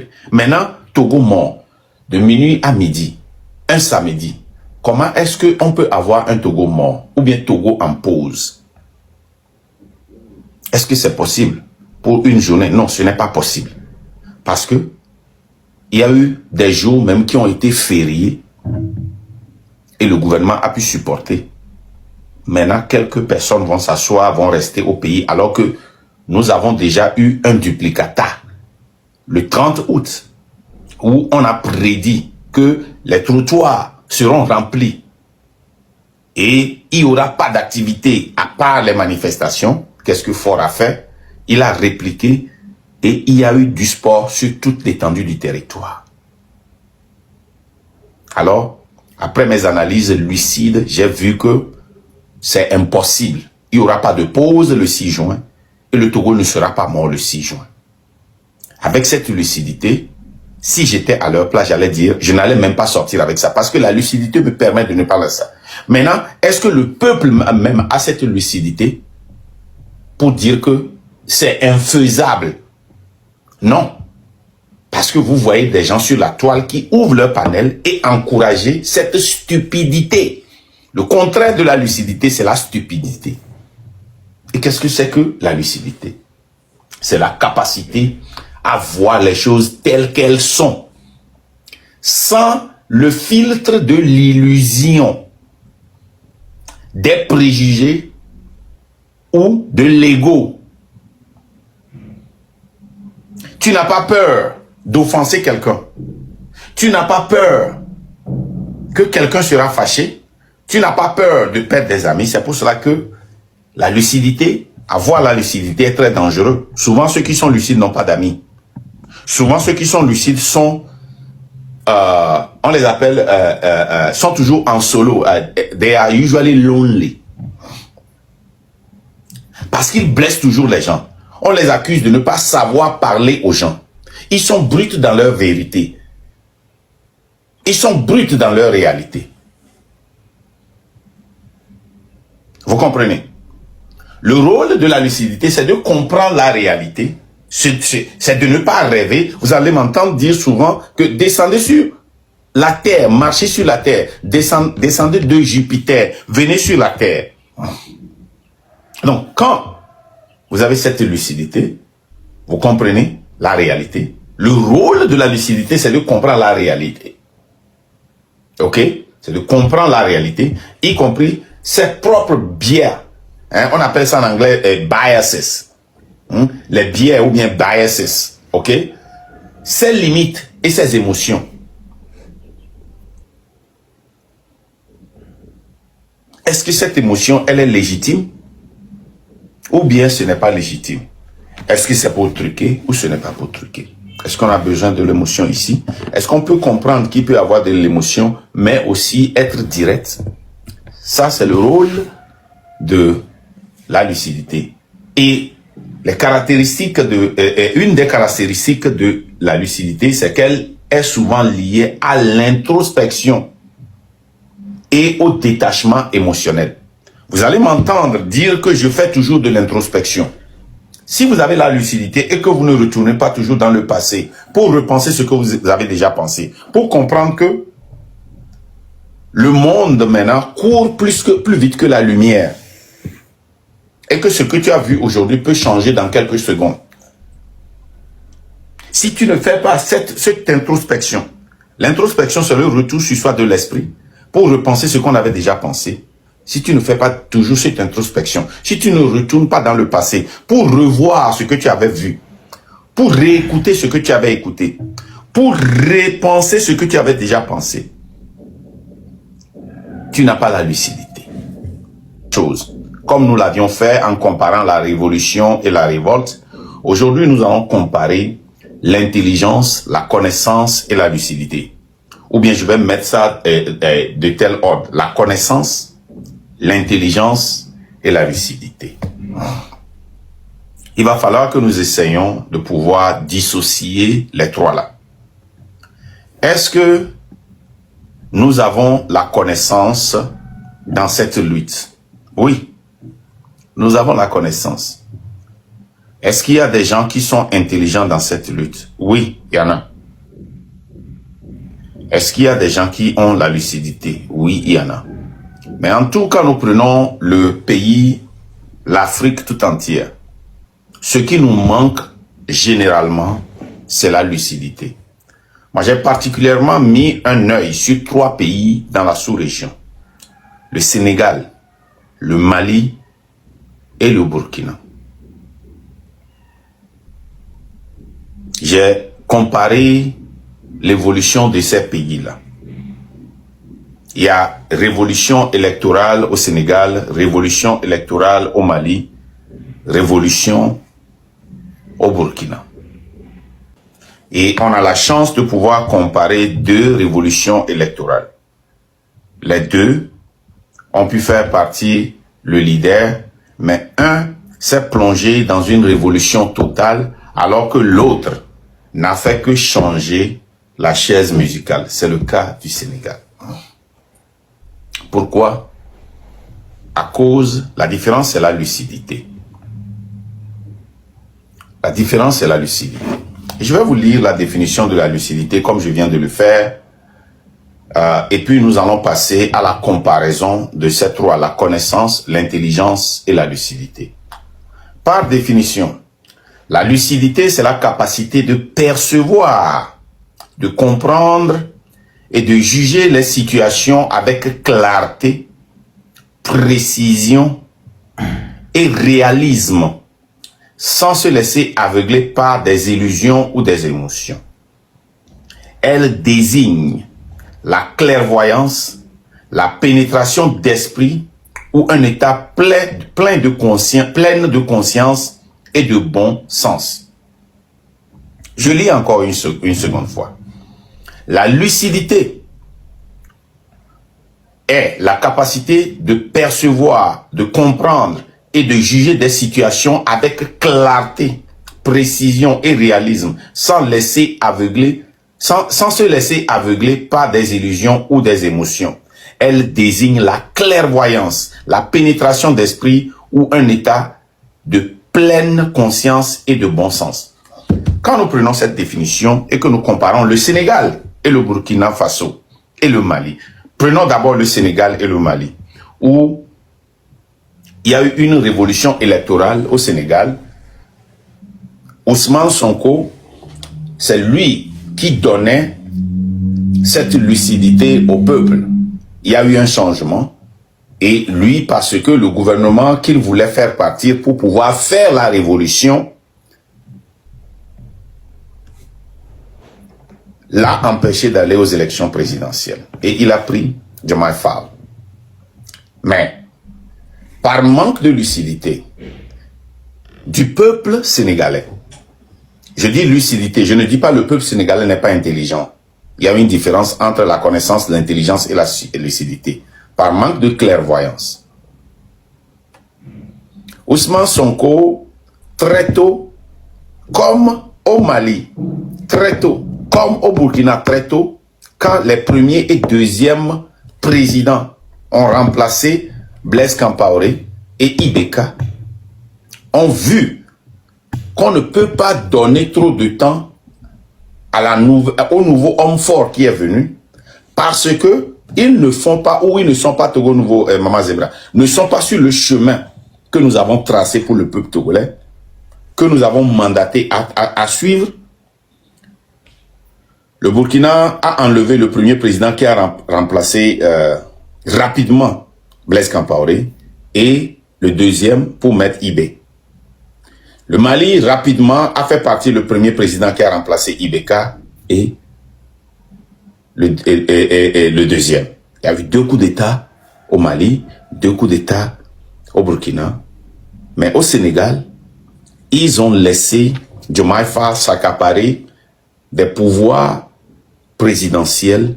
fait. Maintenant, Togo mort, de minuit à midi, un samedi. Comment est-ce qu'on peut avoir un Togo mort ou bien Togo en pause? Est-ce que c'est possible pour une journée? Non, ce n'est pas possible. Parce que il y a eu des jours même qui ont été fériés et le gouvernement a pu supporter. Maintenant, quelques personnes vont s'asseoir, vont rester au pays alors que nous avons déjà eu un duplicata le 30 août où on a prédit que les trottoirs seront remplis et il n'y aura pas d'activité à part les manifestations. Qu'est-ce que Faure a fait? Il a répliqué et il y a eu du sport sur toute l'étendue du territoire. Alors, après mes analyses lucides, j'ai vu que c'est impossible. Il n'y aura pas de pause le 6 juin et le Togo ne sera pas mort le 6 juin. Avec cette lucidité, si j'étais à leur place, j'allais dire, je n'allais même pas sortir avec ça parce que la lucidité me permet de ne pas faire ça. Maintenant, est-ce que le peuple même a cette lucidité pour dire que c'est infaisable? Non. Parce que vous voyez des gens sur la toile qui ouvrent leur panel et encouragent cette stupidité. Le contraire de la lucidité, c'est la stupidité. Et qu'est-ce que c'est que la lucidité? C'est la capacité à voir les choses telles qu'elles sont, sans le filtre de l'illusion, des préjugés ou de l'ego. Tu n'as pas peur d'offenser quelqu'un. Tu n'as pas peur que quelqu'un sera fâché. Tu n'as pas peur de perdre des amis. C'est pour cela que la lucidité, avoir la lucidité est très dangereux. Souvent, ceux qui sont lucides n'ont pas d'amis. Souvent, ceux qui sont lucides sont, on les appelle, sont toujours en solo. They are usually lonely. Parce qu'ils blessent toujours les gens. On les accuse de ne pas savoir parler aux gens. Ils sont bruts dans leur vérité. Ils sont bruts dans leur réalité. Vous comprenez? Le rôle de la lucidité, c'est de comprendre la réalité. C'est de ne pas rêver. Vous allez m'entendre dire souvent que descendez sur la terre, marchez sur la terre, descendez de Jupiter, venez sur la terre. Donc, quand vous avez cette lucidité, vous comprenez la réalité. Le rôle de la lucidité, c'est de comprendre la réalité. Ok? C'est de comprendre la réalité, y compris ses propres biais. Hein? On appelle ça en anglais biases. Les biais ou bien biases. Ok? Ses limites et ses émotions. Est-ce que cette émotion, elle est légitime? Ou bien ce n'est pas légitime? Est-ce que c'est pour truquer ou ce n'est pas pour truquer? Est-ce qu'on a besoin de l'émotion ici? Est-ce qu'on peut comprendre qu'il peut y avoir de l'émotion, mais aussi être direct? Ça, c'est le rôle de la lucidité. Et les caractéristiques une des caractéristiques de la lucidité, c'est qu'elle est souvent liée à l'introspection et au détachement émotionnel. Vous allez m'entendre dire que je fais toujours de l'introspection. Si vous avez la lucidité et que vous ne retournez pas toujours dans le passé pour repenser ce que vous avez déjà pensé, pour comprendre que le monde maintenant court plus vite que la lumière et que ce que tu as vu aujourd'hui peut changer dans quelques secondes. Si tu ne fais pas cette introspection, l'introspection c'est le retour sur soi de l'esprit pour repenser ce qu'on avait déjà pensé. Si tu ne fais pas toujours cette introspection, si tu ne retournes pas dans le passé pour revoir ce que tu avais vu, pour réécouter ce que tu avais écouté, pour repenser ce que tu avais déjà pensé, tu n'as pas la lucidité. Comme nous l'avions fait en comparant la révolution et la révolte, aujourd'hui nous allons comparer l'intelligence, la connaissance et la lucidité. Ou bien je vais mettre ça de tel ordre. La connaissance, l'intelligence et la lucidité. Il va falloir que nous essayions de pouvoir dissocier les trois là. Est-ce que nous avons la connaissance dans cette lutte? Oui, nous avons la connaissance. Est-ce qu'il y a des gens qui sont intelligents dans cette lutte? Oui, il y en a. Est-ce qu'il y a des gens qui ont la lucidité? Oui, il y en a. Mais en tout cas, nous prenons le pays, l'Afrique tout entière. Ce qui nous manque généralement, c'est la lucidité. Moi, j'ai particulièrement mis un œil sur 3 pays dans la sous-région. Le Sénégal, le Mali et le Burkina. J'ai comparé l'évolution de ces pays-là. Il y a révolution électorale au Sénégal, révolution électorale au Mali, révolution au Burkina. Et on a la chance de pouvoir comparer 2 révolutions électorales. Les 2 ont pu faire partie le leader, mais un s'est plongé dans une révolution totale, alors que l'autre n'a fait que changer la chaise musicale. C'est le cas du Sénégal. Pourquoi? À cause, la différence c'est la lucidité. La différence c'est la lucidité. Je vais vous lire la définition de la lucidité comme je viens de le faire. Et puis nous allons passer à la comparaison de ces 3, la connaissance, l'intelligence et la lucidité. Par définition, la lucidité c'est la capacité de percevoir, de comprendre et de juger les situations avec clarté, précision et réalisme, sans se laisser aveugler par des illusions ou des émotions. Elle désigne la clairvoyance, la pénétration d'esprit ou un état plein de conscience et de bon sens. Je lis encore une seconde fois. La lucidité est la capacité de percevoir, de comprendre et de juger des situations avec clarté, précision et réalisme, sans se laisser aveugler par des illusions ou des émotions. Elle désigne la clairvoyance, la pénétration d'esprit ou un état de pleine conscience et de bon sens. Quand nous prenons cette définition et que nous comparons le Sénégal et le Burkina Faso et le Mali, prenons d'abord le Sénégal et le Mali, où il y a eu une révolution électorale au Sénégal. Ousmane Sonko, c'est lui qui donnait cette lucidité au peuple. Il y a eu un changement et lui, parce que le gouvernement qu'il voulait faire partir pour pouvoir faire la révolution l'a empêché d'aller aux élections présidentielles. Et il a pris Diomaye Faye. Mais, par manque de lucidité du peuple sénégalais, je dis lucidité, je ne dis pas le peuple sénégalais n'est pas intelligent. Il y a une différence entre la connaissance, l'intelligence et la lucidité. Par manque de clairvoyance. Ousmane Sonko, très tôt, comme au Mali, très tôt, comme au Burkina, très tôt, quand les premiers et deuxièmes présidents ont remplacé Blaise Compaoré et Ibeka, ont vu qu'on ne peut pas donner trop de temps à au nouveau homme fort qui est venu, parce que ils ne font pas, ou ils ne sont pas Togo Nouveau, Mama Zebra, ne sont pas sur le chemin que nous avons tracé pour le peuple togolais, que nous avons mandaté à suivre. Le Burkina a enlevé le premier président qui a remplacé rapidement Blaise Compaoré et le deuxième pour mettre Ibé. Le Mali rapidement a fait partie le premier président qui a remplacé Ibeka et le deuxième. Il y a eu 2 coups d'État au Mali, 2 coups d'État au Burkina. Mais au Sénégal, ils ont laissé Diomaye Faye s'accaparer des pouvoirs présidentiels,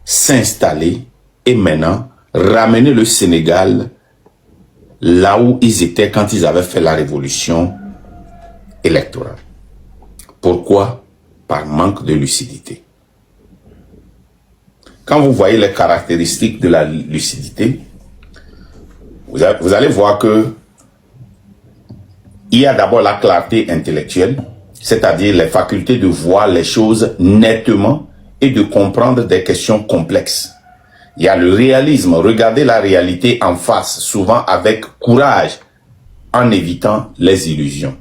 s'installer et maintenant ramener le Sénégal là où ils étaient quand ils avaient fait la révolution électorale. Pourquoi? Par manque de lucidité. Quand vous voyez les caractéristiques de la lucidité, vous allez voir que il y a d'abord la clarté intellectuelle, c'est-à-dire les facultés de voir les choses nettement et de comprendre des questions complexes. Il y a le réalisme, regarder la réalité en face, souvent avec courage, en évitant les illusions.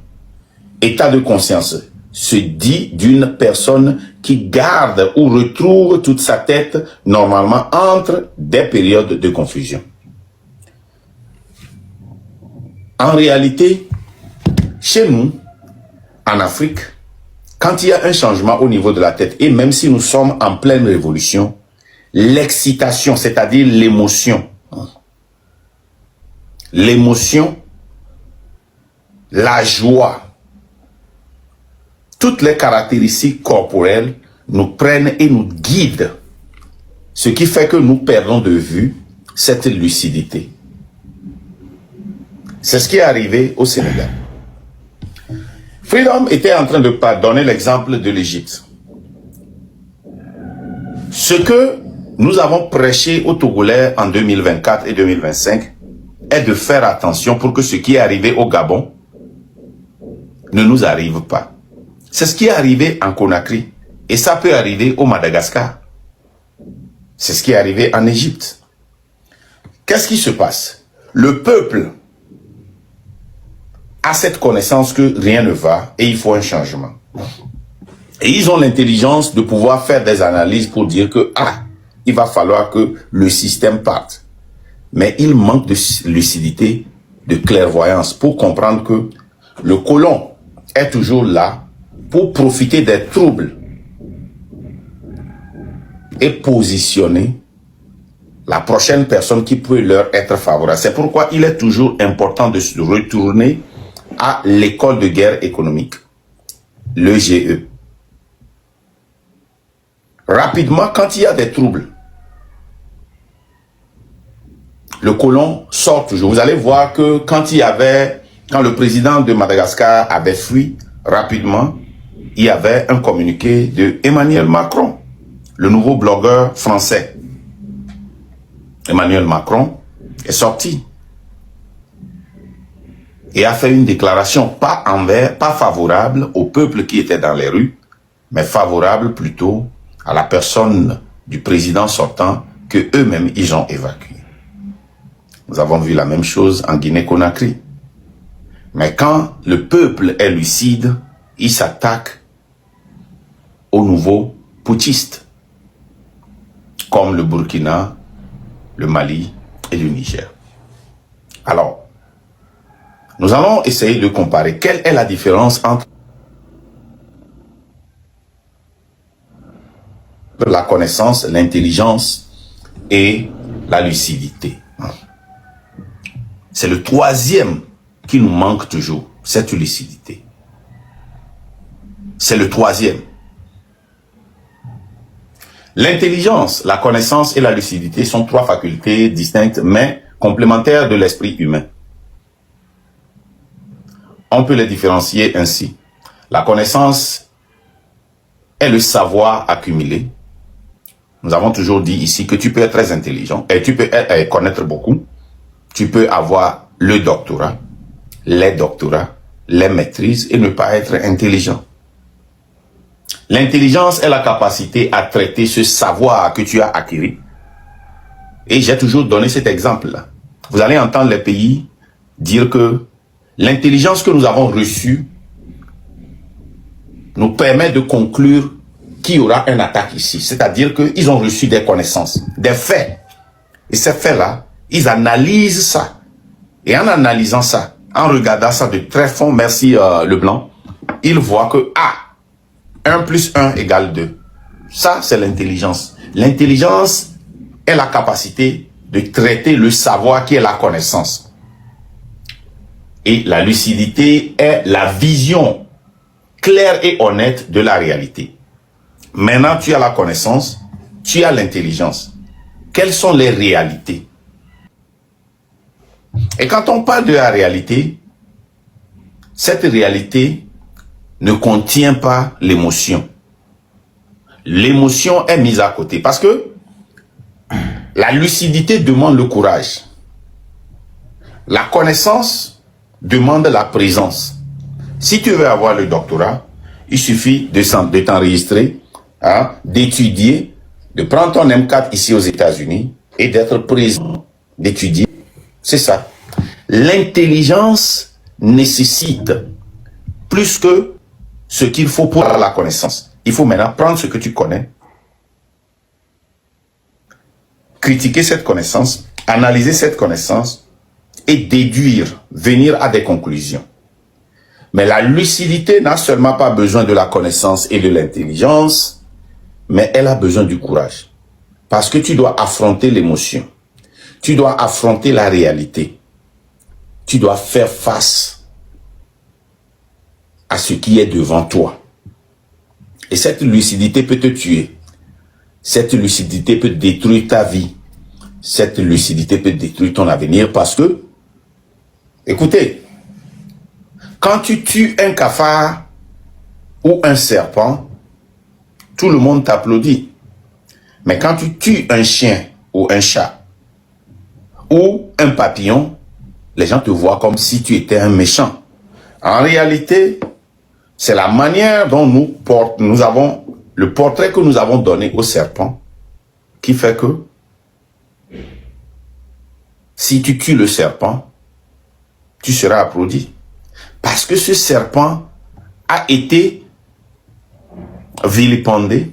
État de conscience se dit d'une personne qui garde ou retrouve toute sa tête normalement entre des périodes de confusion. En réalité, chez nous, en Afrique, quand il y a un changement au niveau de la tête, et même si nous sommes en pleine révolution, l'excitation, c'est-à-dire l'émotion, la joie, toutes les caractéristiques corporelles nous prennent et nous guident, ce qui fait que nous perdons de vue cette lucidité. C'est ce qui est arrivé au Sénégal. Freedom était en train de donner l'exemple de l'Égypte. Ce que nous avons prêché aux Togolais en 2024 et 2025 est de faire attention pour que ce qui est arrivé au Gabon ne nous arrive pas. C'est ce qui est arrivé en Conakry et ça peut arriver au Madagascar. C'est ce qui est arrivé en Égypte. Qu'est-ce qui se passe? Le peuple a cette connaissance que rien ne va et il faut un changement. Et ils ont l'intelligence de pouvoir faire des analyses pour dire que il va falloir que le système parte. Mais il manque de lucidité, de clairvoyance pour comprendre que le colon est toujours là pour profiter des troubles et positionner la prochaine personne qui peut leur être favorable. C'est pourquoi il est toujours important de se retourner à l'école de guerre économique, l'EGE. Rapidement, quand il y a des troubles, le colon sort toujours. Vous allez voir que quand le président de Madagascar avait fui, rapidement, il y avait un communiqué de Emmanuel Macron, le nouveau blogueur français. Emmanuel Macron est sorti et a fait une déclaration pas favorable au peuple qui était dans les rues, mais favorable plutôt à la personne du président sortant que eux-mêmes ils ont évacué. Nous avons vu la même chose en Guinée-Conakry. Mais quand le peuple est lucide, il s'attaque aux nouveaux putschistes, comme le Burkina, le Mali et le Niger. Alors, nous allons essayer de comparer. Quelle est la différence entre la connaissance, l'intelligence et la lucidité? C'est le troisième qui nous manque toujours, cette lucidité. C'est le troisième. L'intelligence, la connaissance et la lucidité sont trois facultés distinctes mais complémentaires de l'esprit humain. On peut les différencier ainsi. La connaissance est le savoir accumulé. Nous avons toujours dit ici que tu peux être très intelligent et tu peux connaître beaucoup. Tu peux avoir le doctorat, les doctorats, les maîtrises et ne pas être intelligent. L'intelligence est la capacité à traiter ce savoir que tu as acquis. Et j'ai toujours donné cet exemple-là. Vous allez entendre les pays dire que l'intelligence que nous avons reçue nous permet de conclure qu'il y aura une attaque ici. C'est-à-dire qu'ils ont reçu des connaissances, des faits. Et ces faits-là, ils analysent ça. Et en analysant ça, en regardant ça de très fond, merci Leblanc, ils voient que 1 plus 1 égale 2. Ça, c'est l'intelligence. L'intelligence est la capacité de traiter le savoir qui est la connaissance. Et la lucidité est la vision claire et honnête de la réalité. Maintenant, tu as la connaissance, tu as l'intelligence. Quelles sont les réalités? Et quand on parle de la réalité, cette réalité ne contient pas l'émotion. L'émotion est mise à côté parce que la lucidité demande le courage. La connaissance demande la présence. Si tu veux avoir le doctorat, il suffit de t'enregistrer hein, d'étudier, de prendre ton M4 ici aux États-Unis et d'être présent, d'étudier. C'est ça. L'intelligence nécessite plus que ce qu'il faut pour la connaissance. Il faut maintenant prendre ce que tu connais, critiquer cette connaissance, analyser cette connaissance et déduire, venir à des conclusions. Mais la lucidité n'a seulement pas besoin de la connaissance et de l'intelligence, mais elle a besoin du courage. Parce que tu dois affronter l'émotion. Tu dois affronter la réalité. Tu dois faire face à ce qui est devant toi. Et cette lucidité peut te tuer. Cette lucidité peut détruire ta vie. Cette lucidité peut détruire ton avenir parce que, écoutez, quand tu tues un cafard ou un serpent, tout le monde t'applaudit. Mais quand tu tues un chien ou un chat ou un papillon, les gens te voient comme si tu étais un méchant. En réalité, c'est la manière dont nous avons, le portrait que nous avons donné au serpent qui fait que si tu tues le serpent, tu seras applaudi. Parce que ce serpent a été vilipendé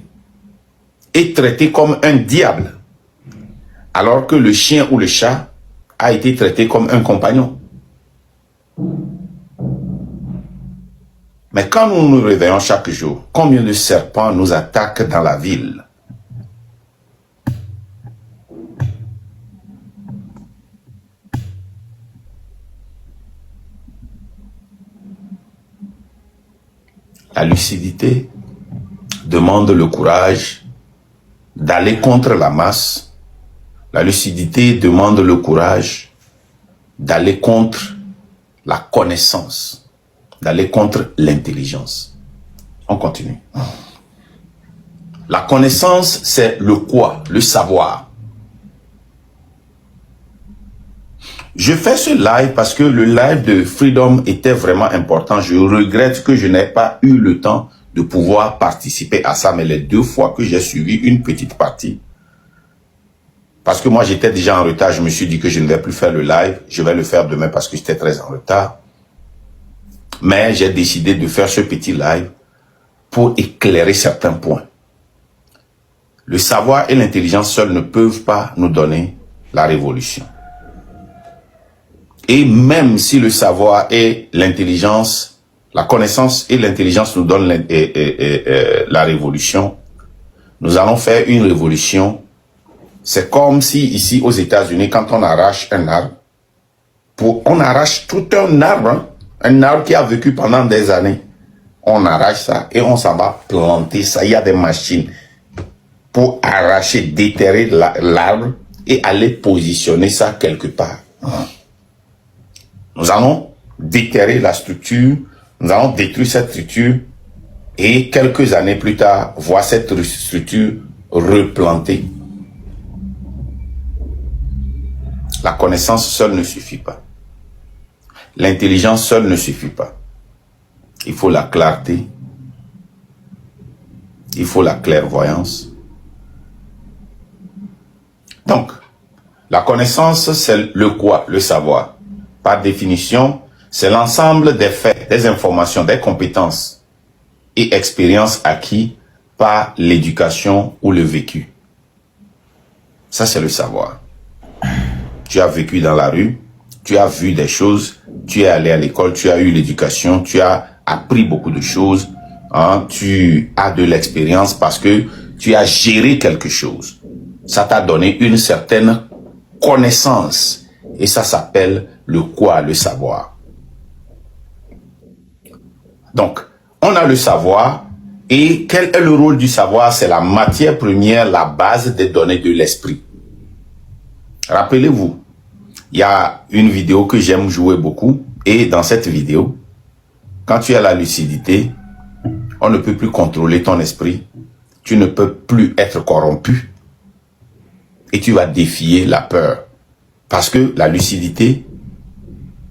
et traité comme un diable, alors que le chien ou le chat a été traité comme un compagnon. Mais quand nous nous réveillons chaque jour, combien de serpents nous attaquent dans la ville? La lucidité demande le courage d'aller contre la masse. La lucidité demande le courage d'aller contre la connaissance, d'aller contre l'intelligence. On continue. La connaissance, c'est le quoi, le savoir. Je fais ce live parce que le live de Freedom était vraiment important. Je regrette que je n'ai pas eu le temps de pouvoir participer à ça, mais les 2 fois que j'ai suivi une petite partie, parce que moi j'étais déjà en retard, je me suis dit que je ne vais plus faire le live, je vais le faire demain parce que j'étais très en retard. Mais j'ai décidé de faire ce petit live pour éclairer certains points. Le savoir et l'intelligence seuls ne peuvent pas nous donner la révolution. Et même si le savoir et l'intelligence, la connaissance et l'intelligence nous donnent la révolution, nous allons faire une révolution. C'est comme si ici aux États-Unis, quand on arrache un arbre, on arrache tout un arbre, hein, un arbre qui a vécu pendant des années. On arrache ça et on s'en va planter ça. Il y a des machines pour arracher, déterrer l'arbre et aller positionner ça quelque part. Nous allons déterrer la structure, nous allons détruire cette structure et quelques années plus tard, voir cette structure replantée. La connaissance seule ne suffit pas. L'intelligence seule ne suffit pas. Il faut la clarté. Il faut la clairvoyance. Donc, la connaissance, c'est le quoi, le savoir. Par définition, c'est l'ensemble des faits, des informations, des compétences et expériences acquis par l'éducation ou le vécu. Ça, c'est le savoir. Tu as vécu dans la rue, tu as vu des choses, tu es allé à l'école, tu as eu l'éducation, tu as appris beaucoup de choses, hein, tu as de l'expérience parce que tu as géré quelque chose. Ça t'a donné une certaine connaissance et ça s'appelle le quoi, le savoir. Donc, on a le savoir et quel est le rôle du savoir? C'est la matière première, la base des données de l'esprit. Rappelez-vous, il y a une vidéo que j'aime jouer beaucoup et dans cette vidéo, quand tu as la lucidité, on ne peut plus contrôler ton esprit, tu ne peux plus être corrompu et tu vas défier la peur. Parce que la lucidité,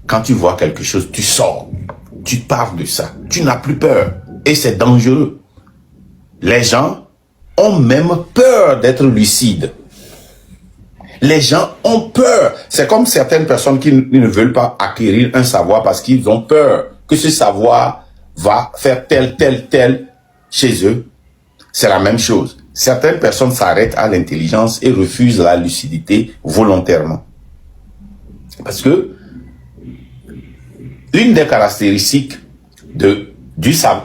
quand tu vois quelque chose, tu sors, tu parles de ça, tu n'as plus peur et c'est dangereux. Les gens ont même peur d'être lucides. Les gens ont peur. C'est comme certaines personnes qui ne veulent pas acquérir un savoir parce qu'ils ont peur que ce savoir va faire tel chez eux. C'est la même chose. Certaines personnes s'arrêtent à l'intelligence et refusent la lucidité volontairement. Parce que une des caractéristiques de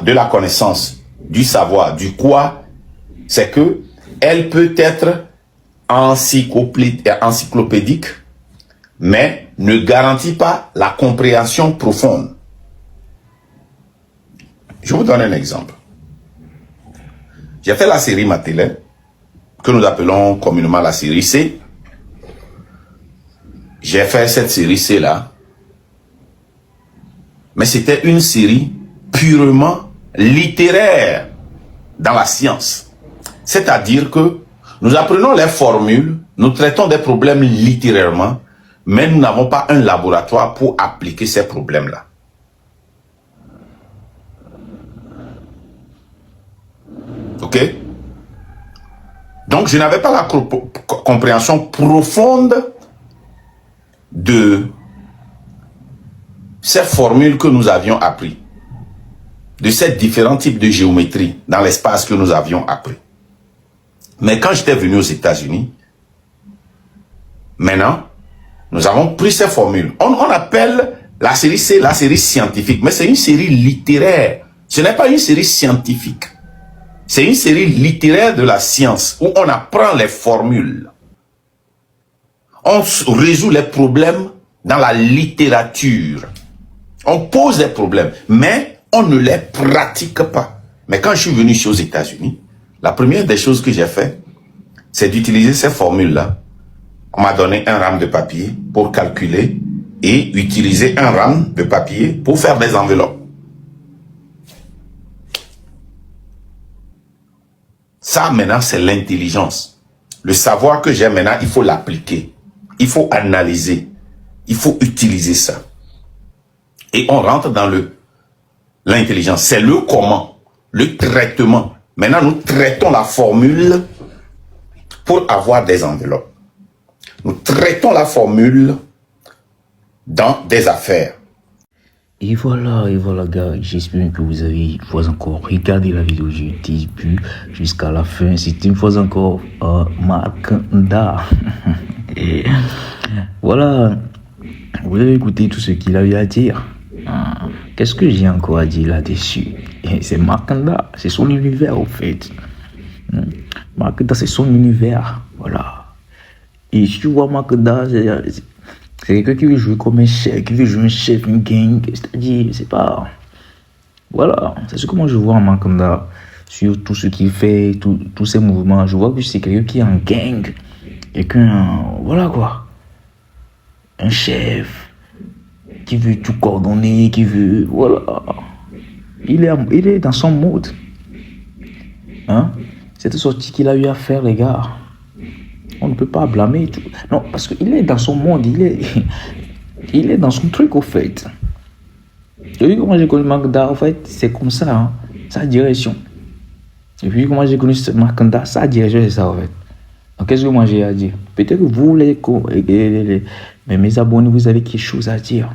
la connaissance, du savoir, du quoi, c'est que elle peut être encyclopédique, mais ne garantit pas la compréhension profonde. Je vous donne un exemple. J'ai fait la série Matelin, que nous appelons communément la série C. J'ai fait cette série C-là, mais c'était une série purement littéraire dans la science. C'est-à-dire que nous apprenons les formules, nous traitons des problèmes littérairement, mais nous n'avons pas un laboratoire pour appliquer ces problèmes-là. Ok? Donc, je n'avais pas la compréhension profonde de ces formules que nous avions appris, de ces différents types de géométrie dans l'espace que nous avions appris. Mais quand j'étais venu aux États-Unis, maintenant, nous avons pris ces formules. On appelle la série C la série scientifique, mais c'est une série littéraire. Ce n'est pas une série scientifique. C'est une série littéraire de la science où on apprend les formules. On résout les problèmes dans la littérature. On pose des problèmes, mais on ne les pratique pas. Mais quand je suis venu ici aux États-Unis, la première des choses que j'ai fait, c'est d'utiliser ces formules-là. On m'a donné un rame de papier pour calculer et utiliser un rame de papier pour faire des enveloppes. Ça, maintenant, c'est l'intelligence. Le savoir que j'ai maintenant, il faut l'appliquer. Il faut analyser. Il faut utiliser ça. Et on rentre dans l'intelligence. C'est le comment, le traitement. Maintenant, nous traitons la formule pour avoir des enveloppes. Nous traitons la formule dans des affaires. Et voilà, gars, j'espère que vous avez une fois encore regardé la vidéo du début jusqu'à la fin. C'est une fois encore Mackenda. Et voilà, vous avez écouté tout ce qu'il a eu à dire. Qu'est-ce que j'ai encore à dire là-dessus? C'est Mackenda, c'est son univers au fait. Mackenda, c'est son univers, voilà. Et si tu vois Mackenda, c'est quelqu'un qui veut jouer comme un chef, qui veut jouer un chef, une gang, c'est-à-dire, c'est pas... Voilà, c'est ce que moi je vois en Mackenda, sur tout ce qu'il fait, tous ses mouvements. Je vois que c'est quelqu'un qui est en gang, voilà quoi, un chef, qui veut tout coordonner, qui veut, voilà. Il est dans son mode. Hein? Cette sortie qu'il a eu à faire, les gars. On ne peut pas blâmer tout. Non, parce qu'il est dans son monde, il est dans son truc au fait. Et puis comment j'ai connu Mackenda, en fait, c'est comme ça, hein, sa direction. Et puis comment j'ai connu Mackenda, sa direction, c'est ça en fait. Donc qu'est-ce que moi j'ai à dire? Peut-être que vous, mes abonnés, vous avez quelque chose à dire.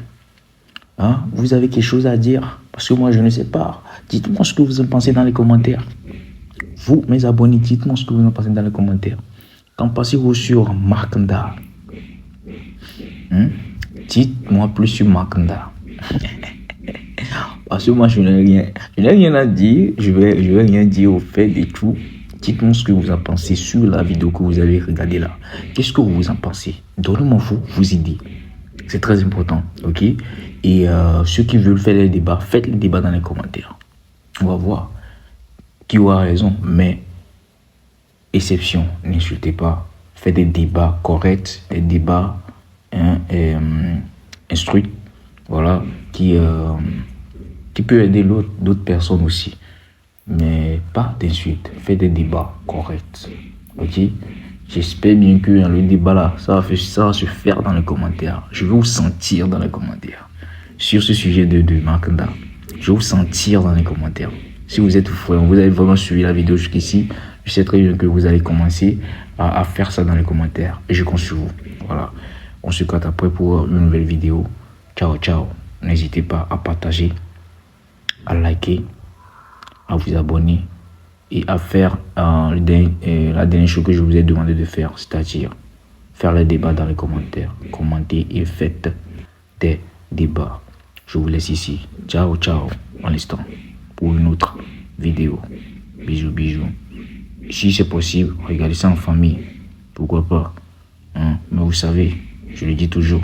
Hein? Vous avez quelque chose à dire, parce que moi je ne sais pas. Dites-moi ce que vous en pensez dans les commentaires. Vous, mes abonnés, dites-moi ce que vous en pensez dans les commentaires. Qu'en pensez-vous sur Mackenda? Dites-moi plus sur Mackenda. Parce que moi, je n'ai rien à dire. Je vais rien dire au fait de tout. Dites-moi ce que vous en pensez sur la vidéo que vous avez regardée là. Qu'est-ce que vous en pensez? Donnez-moi vos idées. C'est très important, ok? Et ceux qui veulent faire les débats, faites les débats dans les commentaires. On va voir qui aura raison, mais exception, n'insultez pas. Faites des débats corrects, des débats instruits, voilà, qui peut aider d'autres personnes aussi. Mais pas d'insultes, faites des débats corrects, ok? J'espère bien que dans le débat là, ça va se faire dans les commentaires. Je vais vous sentir dans les commentaires. Sur ce sujet de Mackenda, je vais vous sentir dans les commentaires. Si vous êtes frère, vous avez vraiment suivi la vidéo jusqu'ici, Je sais très bien que vous allez commencer à faire ça dans les commentaires. Et je compte sur vous. Voilà. On se capte après pour une nouvelle vidéo. Ciao, ciao. N'hésitez pas à partager, à liker, à vous abonner et à faire la dernière chose que je vous ai demandé de faire, c'est-à-dire faire les débats dans les commentaires. Commentez et faites des débats. Je vous laisse ici. Ciao, ciao. En l'instant. Pour une autre vidéo. Bisous, bisous. Si c'est possible, regardez ça en famille. Pourquoi pas. Hein? Mais vous savez, je le dis toujours.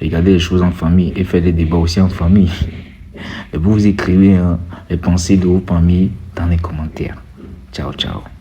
Regardez les choses en famille et faites des débats aussi en famille. Et vous écrivez les pensées de vos familles dans les commentaires. Ciao, ciao.